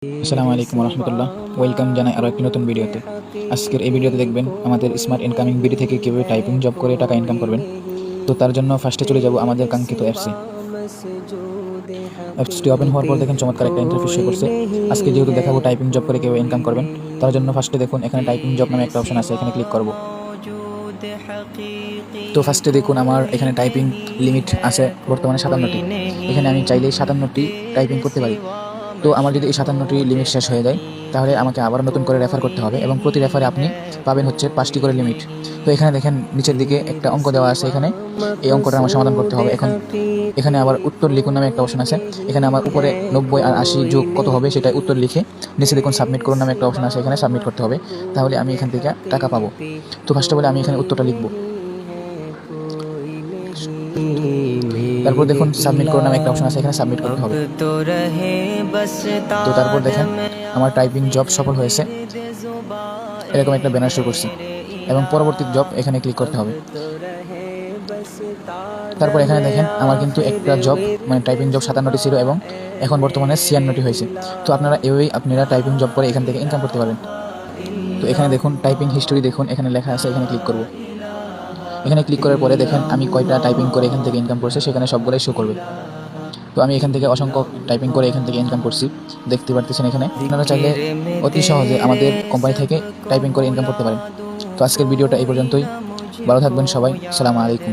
আসসালামু আলাইকুম রহমতুল্লাহ। ওয়েলকাম জানাই আরও একটি নতুন ভিডিওতে। আজকের এই ভিডিওতে দেখবেন আমাদের স্মার্ট ইনকামিং বিডি থেকে কীভাবে টাইপিং জব করে টাকা ইনকাম করবেন। তো তার জন্য ফার্স্টে চলে যাব আমাদের কাঙ্ক্ষিত অ্যাপসে। অ্যাপসটি ওপেন হওয়ার পর দেখেন চমৎকার একটা ইন্টারফেস শো করছে। আজকে যেহেতু দেখাবো টাইপিং জব করে কীভাবে ইনকাম করবেন, তার জন্য ফার্স্টে দেখুন এখানে টাইপিং জব নামে একটা অপশন আছে, এখানে ক্লিক করব। তো ফার্স্টে দেখুন আমার এখানে টাইপিং লিমিট আছে বর্তমানে 57টি। এখানে আমি চাইলেই 57টি টাইপিং করতে পারি। তো আমার যদি এই 57টি লিমিট শেষ হয়ে যায়, তাহলে আমাকে আবার নতুন করে রেফার করতে হবে এবং প্রতি রেফারে আপনি পাবেন হচ্ছে 5টি করে লিমিট। তো এখানে দেখেন নিচের দিকে একটা অঙ্ক দেওয়া আছে, এখানে এই অঙ্কটা আমার সমাধান করতে হবে। এখন এখানে আবার উত্তর লিখুন নামে একটা অপশন আছে, এখানে আমার উপরে 90 আর 80 যোগ কত হবে সেটা উত্তর লিখে নিচে দেখুন সাবমিট করুন নামে একটা অপশন আছে, এখানে সাবমিট করতে হবে, তাহলে আমি এখান থেকে টাকা পাবো। তো ফার্স্ট অফ অল আমি এখানে উত্তরটা লিখব। তারপর দেখুন সাবমিট করুন নামে একটা অপশন আছে, এখানে সাবমিট করতে হবে। তো তারপর দেখেন আমার টাইপিং জব সফল হয়েছে, এরকম একটা ব্যানার শো করছে এবং পরবর্তী জব এখানে ক্লিক করতে হবে। তারপর এখানে দেখেন আমার কিন্তু একটা জব মানে টাইপিং জব 57টি ছিল এবং এখন বর্তমানে 56টি হয়েছে। তো আপনারা এভাবেই আপনারা টাইপিং জব করে এখান থেকে ইনকাম করতে পারবেন। তো এখানে দেখুন টাইপিং হিস্টোরি দেখুন, এখানে লেখা আছে, এখানে ক্লিক করব। এখানে ক্লিক করার পরে দেখেন আমি কয়টা টাইপিং করে এখান থেকে ইনকাম করছি সেখানে সবগুলোই শো করবে। তো আমি এখান থেকে অসংখ্য টাইপিং করে এখান থেকে ইনকাম করছি, দেখতে পারতেছেন। এখানে আপনারা চাইলে অতি সহজে আমাদের কোম্পানি থেকে টাইপিং করে ইনকাম করতে পারেন। তো আজকের ভিডিওটা এই পর্যন্তই। ভালো থাকবেন সবাই। আসসালামু আলাইকুম।